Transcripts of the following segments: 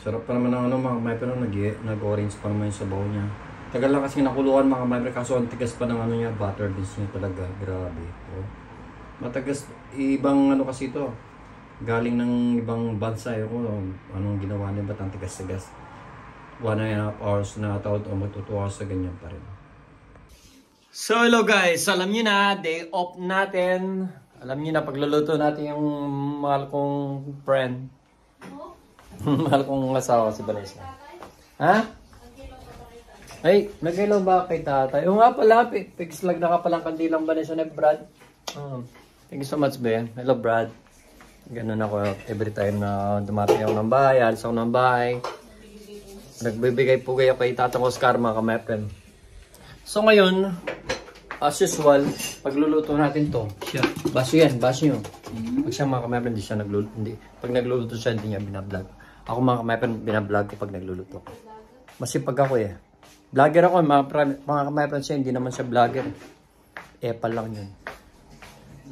Sarap pa naman ng ano mga my friend, nag-orange pa naman yung sabaw niya. Tagal lang kasi nakuluan mga my friend, kaso ang tigas pa ng ano niya, butter beans niya talaga, grabe. Oh. Matagas, ibang ano kasi ito, galing ng ibang bansa, yung anong ginawa niya, ba't ang tigas-tigas. 1.5 hours na tawad o mag-2 hours sa ganyan pa rin. So hello guys, alam niyo na, day off natin. Alam niyo na, pagluluto natin yung mahal kong friend. Mahal kong asawa si Vanessa. Ha? Ay, nag-hello ba kay tatay? O nga pala, fix lag na ka palang kandilang Vanessa na Brad. Thank you so much, Ben. Hello, Brad. Ganun ako every time na dumating ako ng bahay, alis ako ng bahay. Nagbibigay-pugay ako kay Tatang Oscar, mga kamepren. So ngayon, as usual, pagluluto natin to. Siya, baso yan, baso nyo. Pag siya mga kamepren, hindi siya nagluluto. Pag nagluluto siya, hindi niya binablog. Ako mga kamepren, binablog ko pag nagluluto. Masipag ako eh. Vlogger ako, mga kamepren siya, hindi naman siya vlogger. Epal lang yun.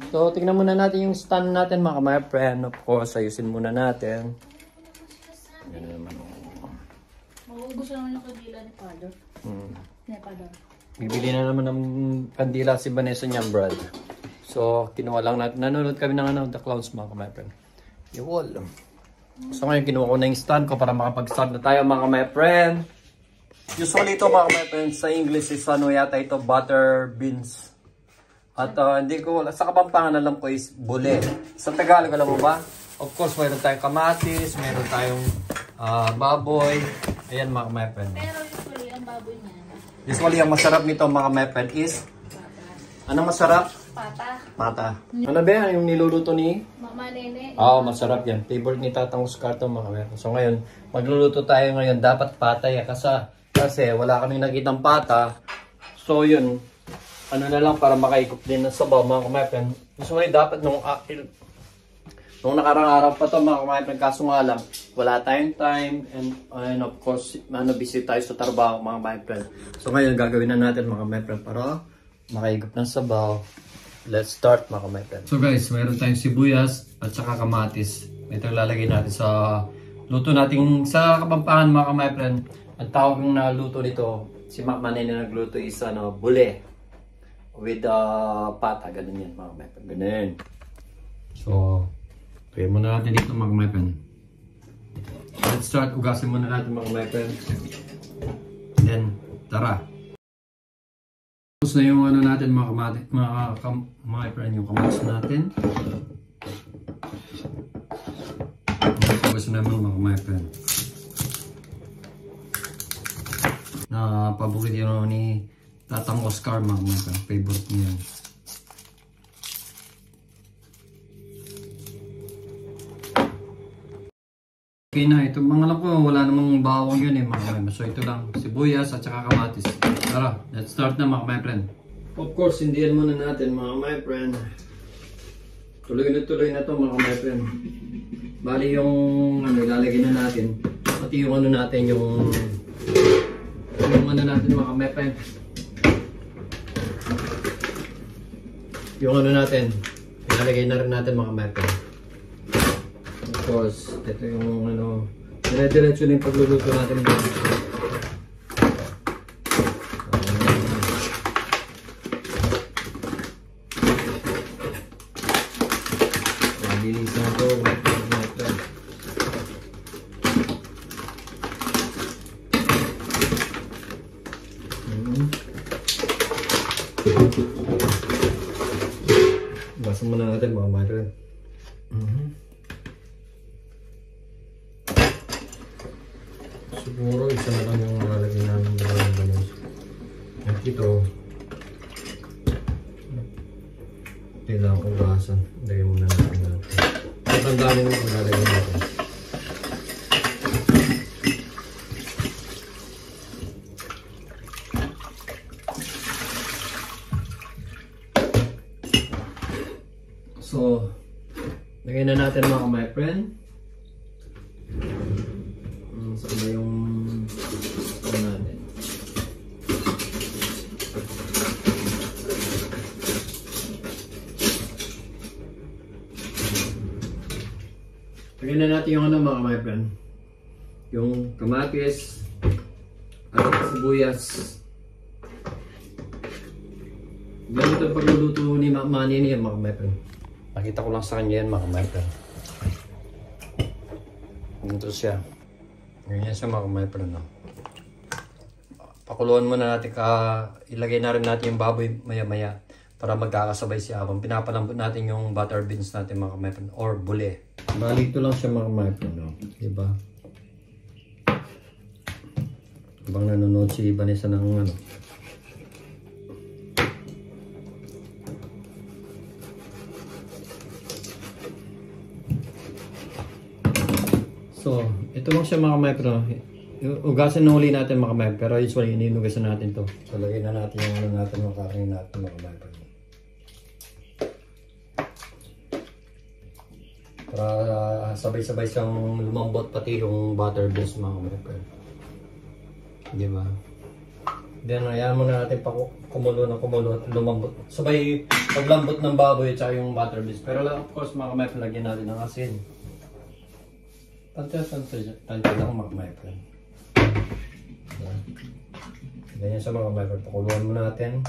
So, tingnan muna natin yung stand natin mga kamepren. Of course, ayusin muna natin. Ganun naman. Gusto naman yung kandila ni Father. Ni Father. Bibili na naman ng kandila si Vanessa niyan, Brad. So, kinuha lang natin. Nanonood kami ng The Clowns, mga kamepren. Yung wall. So, ngayon kinuha ko na yung stand ko para makapag-start na tayo, mga kamepren. Usually ito, mga kamepren, sa English is ano yata ito, butter beans. At hindi ko, sa Kapampangan alam ko is bule. Sa Tagalog, alam mo ba? Of course, mayroon tayong kamatis, mayroon tayong baboy. Ayan mga kamepren. Pero usually, ang baboy niya. Usually, ang masarap nito mga kamepren is? Anong masarap? Pata. Pata. Ano ba yung niluluto ni? Mama Nene. Oo, masarap yan. Favorite ni Tatang Oscar to mga kamepren. So ngayon, magluluto tayo ngayon. Dapat pata yan. Kasi wala kaming nakitang pata. So yun, ano na lang para makaikot din ng sabaw mga kamepren. So ngayon, dapat nung nakarang araw pa ito mga kamepren, kaso nga lang, wala tayong time and of course, busy tayo sa trabaho mga kamepren. So ngayon, gagawin na natin mga kamepren para makaigop ng sabaw. Let's start mga kamepren. So guys, mayroon tayong sibuyas at saka kamatis. Ito lalagay natin sa luto natin sa Kapampangan mga kamepren. Ang tawag ng naluto nito, si Mama Nene nagluto is bule with pata, ganun yan mga kamepren. Ganun. So, kaya muna natin dito mga kamepren. Let's start. Ugasin muna natin mga kamepren. Then, tara. Tapos na yung ano natin mga kamepren, yung kamatis natin. Tapos naman mga kamepren. Na paborito yun ni Tatang Oscar mga kamepren. Favorite niya. Okay na, ito mga alam ko, wala namang bawang yun eh mga kamepren. So ito lang, sibuyas at saka kamatis. Tara, let's start na mga kamepren. Of course, hindihan muna natin mga kamepren. Tuloy na to mga kamepren. Bali yung ilalagay na natin. Pati yung ano natin, yung ano natin mga kamepren. Yung ano natin, ilalagay na rin natin mga kamepren. Of course, ito yung ano, dire-diretso na yung pagluluto natin dito. Mabilis na ito, Basa muna natin mga kamepren. Siguro isa na lang yung malalagay namin dalawang ganos. At ito, kailangan kong gasan. Lagay muna natin. Tatandaan yung malalagay natin. So, lagay na natin mga kamepren. Saan ba yung ano natin? Lagyan na natin yung ano mga kamepren. yung kamatis at sibuyas. Ganito ang pagluluto ni Mani niya mga kapatid. Nakita ko lang sa kanya yan mga kapatid. Ganito siya. Ganyan siya mga kapatid. No? Pakuluan muna natin ilagay na rin natin yung baboy maya-maya para magkakasabay siya habang pinapalambot natin yung butter beans natin mga kapatid or bule. Bali ito lang siya mga kapatid. No? Diba? Habang nanonood si Vanessa ng ano. So, ito lang siya mga kapatid. Ugasan na uli natin mga kapatid. Pero usually ininugasan natin to. So, lagay na natin yung ano natin, mga karne natin mga kapatid. Para sabay-sabay siyang lumambot pati yung butter beans mga kapatid. Diba? Then, ayan muna natin pa kumulo ng kumulo at lumambot. Sabay paglambot ng baboy at saka yung butter beans. Pero of course mga kapatid, lagyan natin ng asin. Tantay lang mga kapatid. Ganyan sa mga kapatid. Pakuluan mo natin.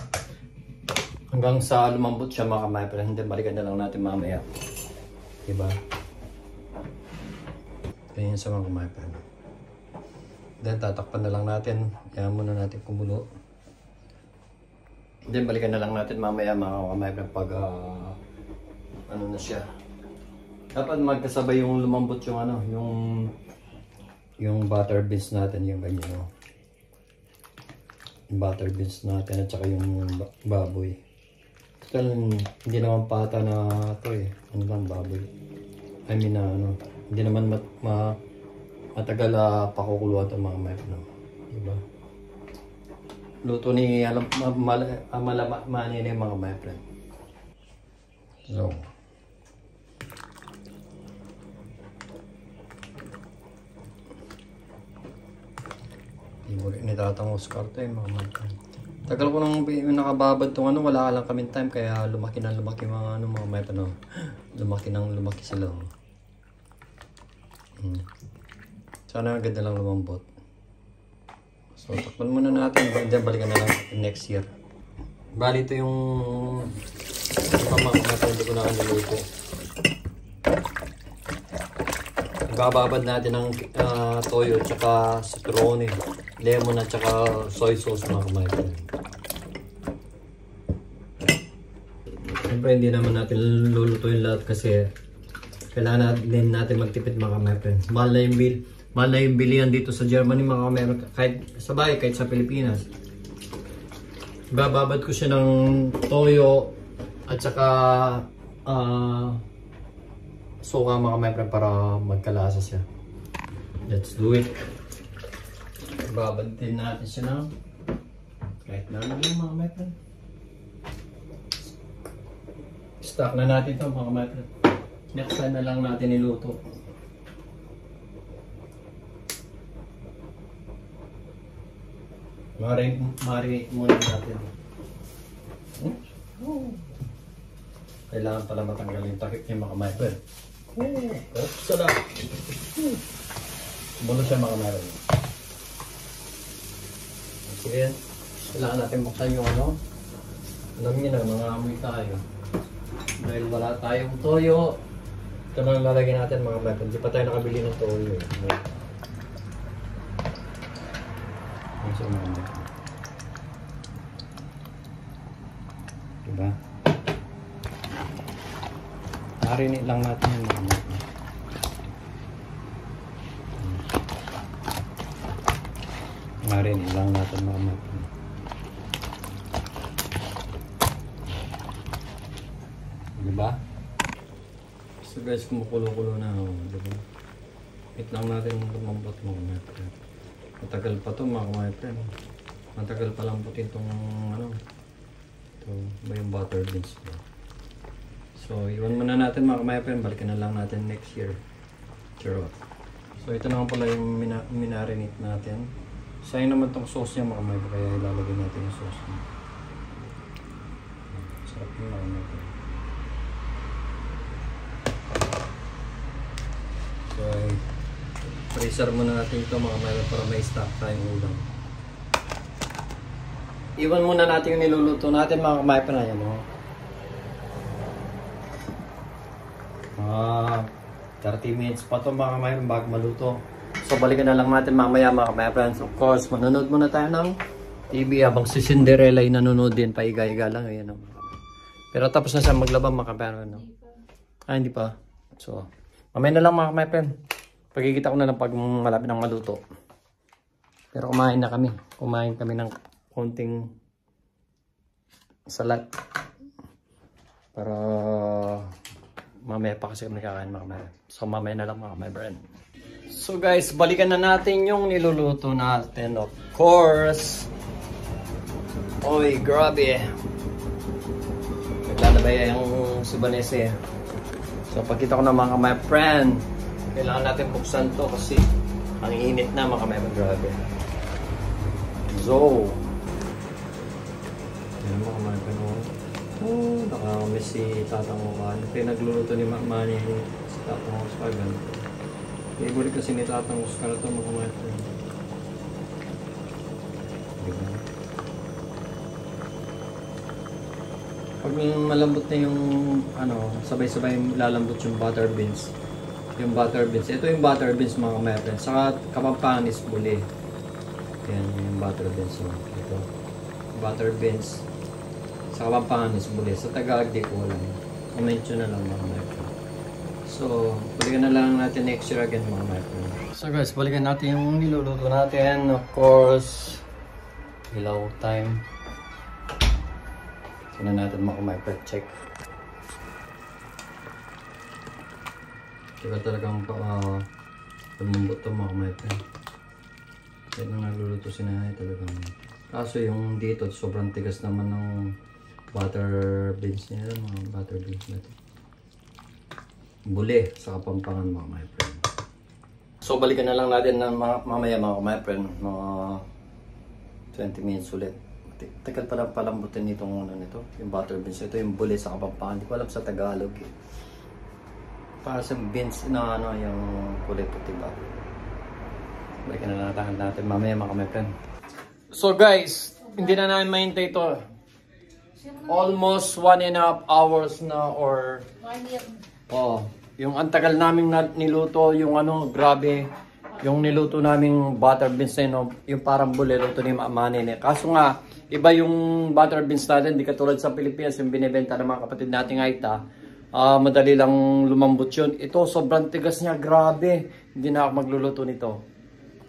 Hanggang sa lumambot siya mga kapatid. Hindi, balikan na lang natin mamaya. Diba? Ganyan sa mga kapatid. Then tatakpan na lang natin. Kaya muna natin kumulo. Then balikan na lang natin mamaya mga kapatid pag ano na siya. Dapat magkasabay yung lumambot yung ano, yung butter beans natin, yung ganyan, no? Yung butter beans natin at saka yung baboy. Total, hindi naman pata na to eh. Ano lang baboy. I mean ano, hindi naman matagal pakukuluan ito mga kapatid, no? Diba? Luto ni Mani na yung mga kapatid. So, hindi mo rin nitatangos karto eh mga kapatid. Tagal ko nang nakababad itong ano, wala lang kaming time kaya lumaki na lumaki mga ano mga kapatid, no? Lumaki sila. Sana agad na lang lumambot. So, takpan muna natin. Then, balikan na lang next year. Bali, ito yung pamangkat na hindi ko na niluto. Bababad natin ng toyo, tsaka citrone, lemon at tsaka soy sauce mga kapatid. Siyempre, hindi naman natin lulutuin lahat kasi kailangan din natin magtipid mga kapatid. Mahal na yung bilihan dito sa Germany mga kapatid, kahit sa bahay, kahit sa Pilipinas. Bababad ko siya ng toyo at saka suka mga kapatid para magkalasa siya. Let's do it. Babad din natin siya ng kahit na ano yung mga kapatid. Stock na natin ito mga kapatid. Next time na lang natin niluto. Marinate muna natin. Kailangan pala matanggal yung takip niya mga kapatid. Oops, sala. Bulo siya mga kapatid. Sige, kailangan natin buksan yung ano. Alam niyo na, mga amoy tayo. Dahil wala tayong toyo. Ito na lang lalagyan natin mga kapatid. Hindi pa tayo nakabili ng toyo. So, diba? Marinate lang natin yung mga kapatid. Marinate lang natin mga kapatid. Diba? So guys, kumukulo-kulo na ako, diba? Wait lang natin lumambot mga kapatid. Matagal pa to mga kapatid. Matagal pa lang putin itong ano. Ito ba yung butter beans ba? So iwan muna natin mga kapatid. Balikan na lang natin next year. Charot. So ito naman pala yung minarinate natin. Sayang naman itong sauce niya mga kapatid. Kaya ilalagay natin yung sauce niya. Sarap yung mga kapatid. So Freezer muna natin ito mga mayroon para may stock tayong ulam. Iwan muna natin yung niluluto natin mga kamay pa na yan. 30 minutes pa ito mga kamay bago maluto. So balikan na lang natin mamaya mga kamay friends. Of course, manonood muna tayo ng TV habang si Cinderella ay nanonood din. Paiga-iga lang. Ayan, pero tapos na siya maglaba mga kamay. Hindi pa. So, mamaya na lang mga kamay friends. Pagkikita ko na lang pag malapit ng maluto. Pero kumain na kami. Kumain kami ng konting salat. Para mamaya pa kasi kami kakain mga kamay. So mamaya na lang mga kamay friend. So guys, balikan na natin yung niluluto natin. Of course. Oy, grabe. Naglalabay yung Subanese. So pagkita ko na mga kamay friend, kailangan natin buksan to kasi ang init na mga kamay friend. Grabe. So, yan mga kamay friend. Nakakamiss si Tatang Ukan. Kaya nagluluto ni Mani si Tatang Oscar. Favorite kasi ni Tatang Oscar ito mga kamay friend. Diba? Pag malambot na yung sabay-sabay lalambot yung butter beans. Yung butter beans. Ito yung butter beans mga kamay friend. Saka Kapampangan is buli. Yan yung butter beans. Ito. Butter beans. Sa Kapampangan is buli. Sa Tagalog di ko alam. Comment nyo na lang mga kamay friend. So, balikan na lang natin next year again mga kamay friend. So guys, balikan natin yung niluluto natin. Of course, ilaw time. Tignan natin mga kamay friend. Check. Kaya talagang lumambot ito mga kamay friend. Kaya nang nagluluto si nanay talagang. Kaso yung dito, sobrang tigas naman ng butter beans niya. Mga butter beans na ito. Buli sa Kapampangan mga my friend. So balikan na lang natin na mamaya mga my friend. Mga 20 minutes ulit. Tagal pa lang palambutin itong nito. Yung butter beans. Ito yung buli sa Kapampangan. Hindi ko alam sa Tagalog eh. Para sa beans na yung kulay puti ba. Balikan na lang natin mamaya mga my friend. So guys, hindi na namin mahintay ito. Almost 1.5 hours na or... yung antagal naming niluto, yung grabe. Yung niluto naming butter beans na yung parang buli, luto ni Mani. Kaso nga, iba yung butter beans natin, di katulad sa Pilipinas, yung binibenta ng mga kapatid nating Aita. Madali lang lumambot yun. Ito, sobrang tigas niya, grabe. Hindi na ako magluluto nito.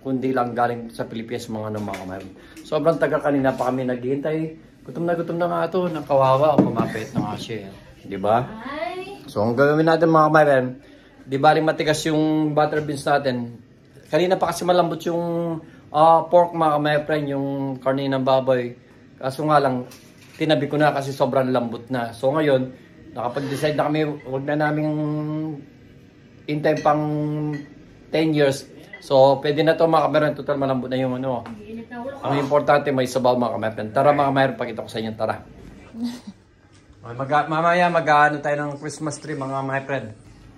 Kundi lang galing sa Pilipinas mga mga kamay. Sobrang tagal kanina pa kami naghihintay. Gutom na nga ito. Nakawawa. Pumapit na nga siya. Diba? So ang gagawin natin mga kamay, di ba rin matigas yung butter beans natin. Kanina pa kasi malambot yung pork mga kamay friend, yung karne ng baboy. Kaso nga lang, tinabi ko na kasi sobrang lambot na. So ngayon, nakapag-decide na kami, huwag na namin intay pang 10 years. So, pwede na ito mga kameran. Total malambot na yung Ang importante may sabaw mga kameran. Tara mga kameran, pakita ko sa inyo. Tara. Mamaya mag-ano tayo ng Christmas tree mga kameran.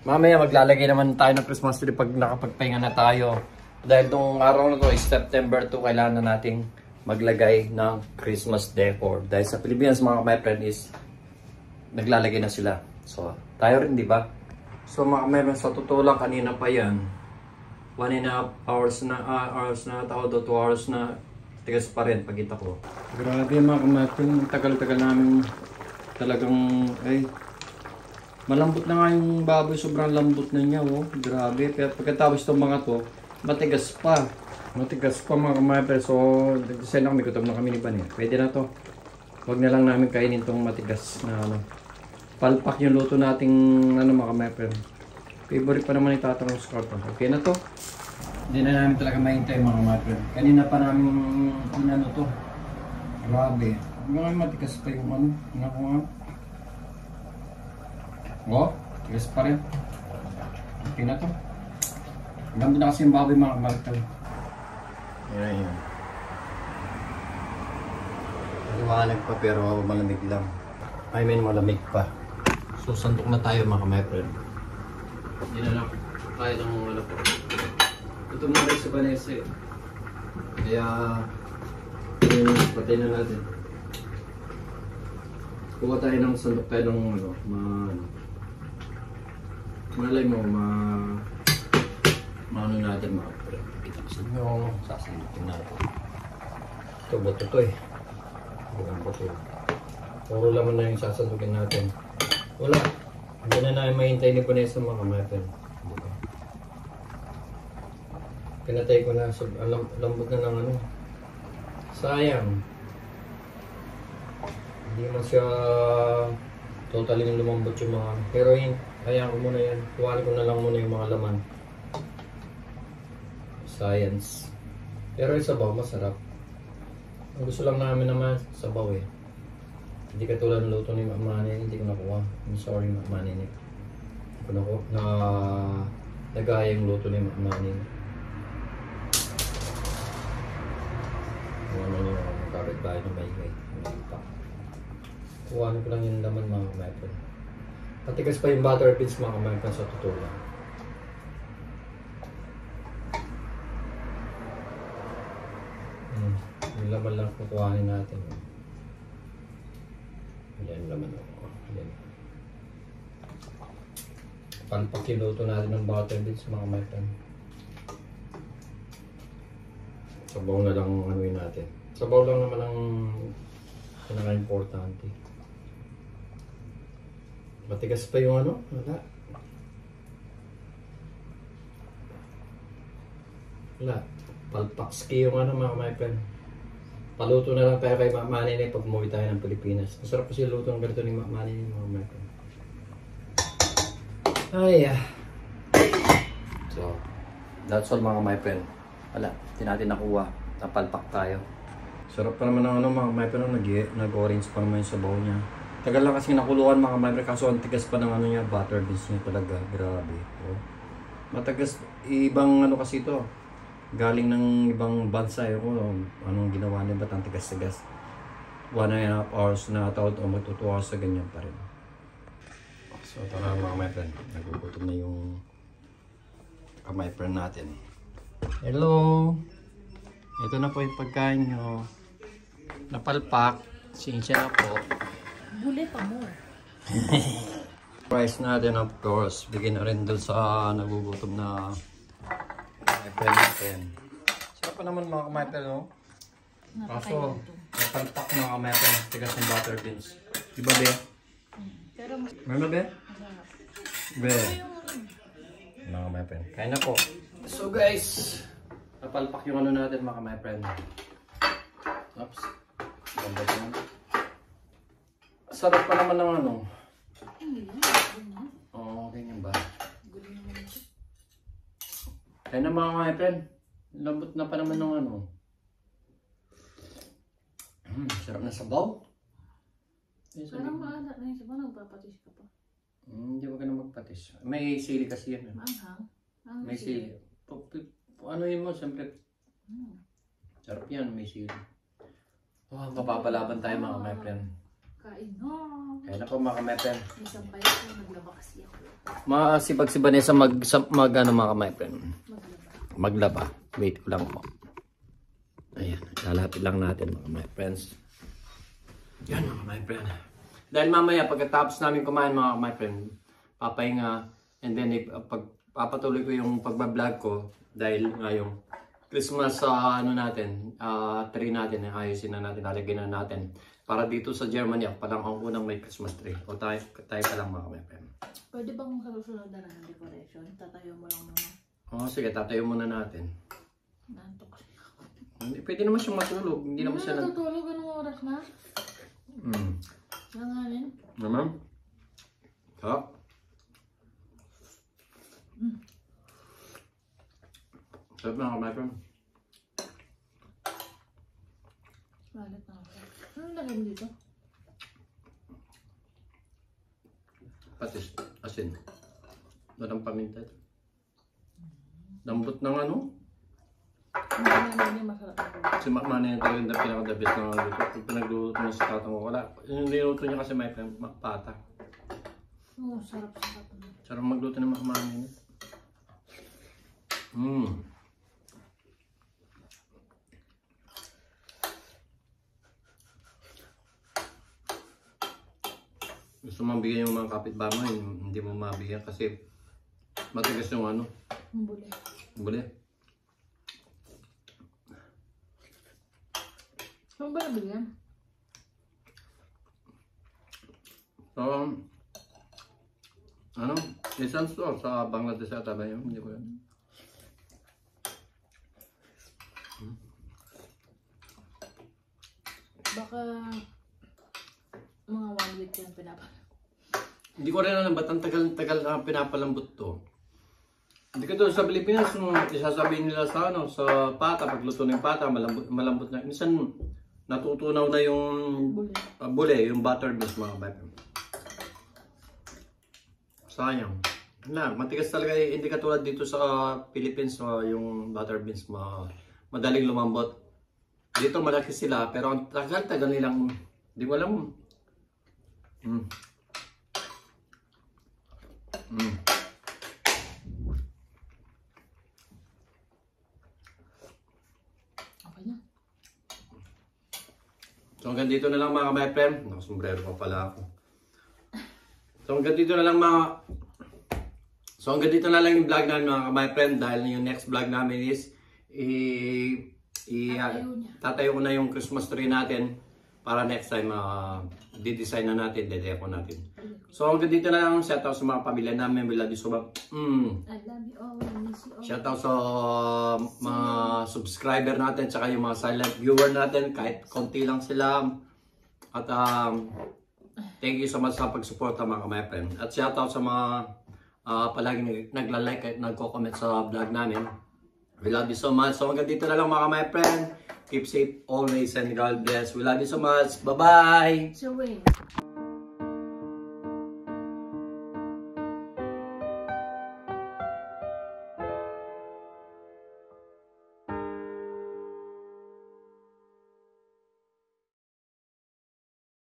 Mamaya maglalagay naman tayo ng Christmas tree pag nakapagpahinga na tayo. Dahil itong araw na to is September 2, kailangan na nating maglagay ng Christmas decor. Dahil sa Pilipinas mga kameran is naglalagay na sila. So, tayo rin, di ba? So mga kameran, sa totoo lang kanina pa yan. 1.5 hours na tao do 2 hours na tigas pa rin pagkita ko. Grabe mga kamating, tagal-tagal namin talagang malambot na nga yung baboy, sobrang lambot na niya grabe. Pero pagkatapos itong mga to, matigas pa mga kamating. So nag-design na kami, gutom na kami ni Bani. Pwede na to, huwag na lang namin kainin itong matigas na palpak yung luto nating mga kamating. Favorite pa naman ni Tatang Oscar to. Okay na to. Hindi na namin talaga mahintay mga matron. Kanina pa namin to. Grabe. Mga matigas pa yung Naku nga. Tigas pa rin. Okay na to. Ganda na kasi yung baboy mga matron. Yan. Maliwanag pa pero malamig lang. I mean malamig pa. So sandok na tayo mga matron. Hindi na lang tayo ng Gutom na rin sa Vanessa eh. Kaya, patay na natin. Kuha tayo ng sandok tayo ng malay mo, maano natin mga pre. Kita ko sa inyo, sasalutin natin. Ito, boto to eh. Bukan boto. Puro laman na yung sasalutin natin. Wala. Hindi na namin mahintay ni Vanessa mga kamaten. Pinatay ko na, lambot na ng ano. Sayang. Hindi man siya totally lumambot yung mga pero yun, hayaan ko muna yan. Kuhanin ko na lang muna yung mga laman. Science. Pero yung sabaw, masarap. Ang gusto lang namin naman, sabaw eh. Hindi katulad ng luto ni Mamanin, hindi ko nakuha. I'm sorry Mamanin eh. Hindi ko nakuha na nagaya yung luto ni Mamanin. Ano yung magkakit bahay na may pa. Kuhanin ko lang yung laman mga kamaipon. Patigas pa yung butter beans mga kamaipon sa totoo lang. Yung laman lang kukuhanin natin. Yan yung laman. Yan. Palpak yung luto natin ng butter beans mga kamaipon. Sabaw na lang anuin natin. Sabaw lang naman ang pinaka-importante. Matigas pa yung ano? Wala. Wala. Palpakski yung ano mga kamaipon. Paluto na lang tayo kay Mamanin pag umuwi tayo ng Pilipinas. Masarap kasi luto ng ganito ni Mamanin mga kamaipon. Ay So, that's all mga kamaipon. Wala, hindi natin nakuha. Napalpak tayo. Sarap pa naman ng ano mga kamaipon. Nag-orange pa naman yung sabaw niya. Tagal lang kasi nakuluan mga kamaipon. Kaso ang tigas pa ng ano niya, butter beans niya talaga. Grabe. Oh. Matagas. Ibang ano kasi ito. Galing ng ibang bansa. Anong ginawa niya. Ba't ang tigas-tigas? 1.5 hours na tawad o mag-2 hours sa ganyan pa rin. So ito na mga kamaipon. Nagugutom na yung kamaipon natin. Hello! Ito na po yung pagkain nyo. Napalpak. Sinsya na po. Buli pa more. Price natin of course. Bigyan na rin doon sa nagugutom na kamaipon natin. Sarap pa naman mga kamaipon, no? Kaso, napalpak na kamaipon. Tigas ng butter beans. Diba, be? Pero Meron be? Be. Mga kamaipon. Kain na po. So guys, napalpak yung ano natin mga kamaipon. Oops. Ganda naman. Sarap pa naman ng ano. Oo, ganyan ba? Kaya na mga kamaipon. Lambot na pa naman ng ano. Sarap na sabaw. parang maalat na yung sabaw. Nagpapatis ka pa. Hindi mo ka na magpatis. May sili kasi yan. Maanghang. May sili. Ano yun mo, siyempre. Sarap yan, may sili. Oh, mapapalaban tayo mga kamaipon. Kain no. Kaya na po mga kamaipon. May sampay ako. Naglaba kasi ako. Masipag si Vanessa mag ano mga kamaipon. Maglaba. Maglaba. Wait ko lang po. Ayan, lalapit lang natin mga kamaipons. Yan mga kamaipon. Dahil mamaya pagkatapos namin kumain mga kamaipon, papahinga, and then papatuloy ko yung pagbablog ko dahil ngayong Christmas ano natin, tree natin, ayusin na natin, lalagyan na natin. Para dito sa Germany, ako pa lang ang unang may Christmas tree. O tayo pa lang mga kamaipon. Pwede bang sa susunod na ng decoration? Tatayo mo lang naman. Oo, sige, tatayo muna natin. Nantok kasi ako. Hindi, pwede naman siyang matulog. Hindi naman siya natutulog. Anong oras na? Nanganin? Naman? Ha? Sarap na kamaipon. Malat na ako. Anong lagay mo dito? Patis, asin. Walang paminta. Lambot ng ano? Hindi masarap ako. Si Makmana yung talagang pinaka-the-best na luto. Pag pinagluto niya sa tatang ko, wala. Yung niluto niya kasi may pata. Oo, sarap-sarap. Sarap magluto ng Makmana yun. Gusto mong bigyan yung mga kapitbahay, hindi mo mabigyan kasi matigas yung ano. Buli. Buli. Saan ba nabigyan? So, ano? Isang store sa Bangladesh ata ba yun? Hindi ko yun. Baka mga 1 week yan pinapa. Hindi ko rin alam ba't ang tagal-tagal na pinapalambot to. Hindi ka doon sa Pilipinas, isasabihin nila sa ano, sa pata, pagluto ng pata, malambot na. Minsan natutunaw na yung bule, yung butter beans mga baby. Sayang. Na, matigas talaga, hindi katulad dito sa Philippines, yung butter beans madaling lumambot. Dito malaki sila, pero ang tagal-tagal nilang, di ko alam. Okay na. So hanggang dito na lang mga my friend. Nakasombrero pa pala ako. So hanggang dito na lang yung vlog namin mga my friend, dahil yung next vlog namin is tatayo ko na yung Christmas tree natin para next time di-design na natin, de-deco natin. So hanggang dito na lang, shout out sa mga pamilya namin, we love you so much. I love you all, I miss you all. Shout out sa mga subscriber natin, tsaka yung mga silent viewer natin, kahit konti lang sila. At thank you so much sa pagsuporta mga my friend. At shout out sa mga palaging nagla-like at nagko-comment sa vlog namin. We love you so much. So hanggang dito na lang mga my friend. Keep safe always and God bless. We love you so much. Bye-bye! So wait.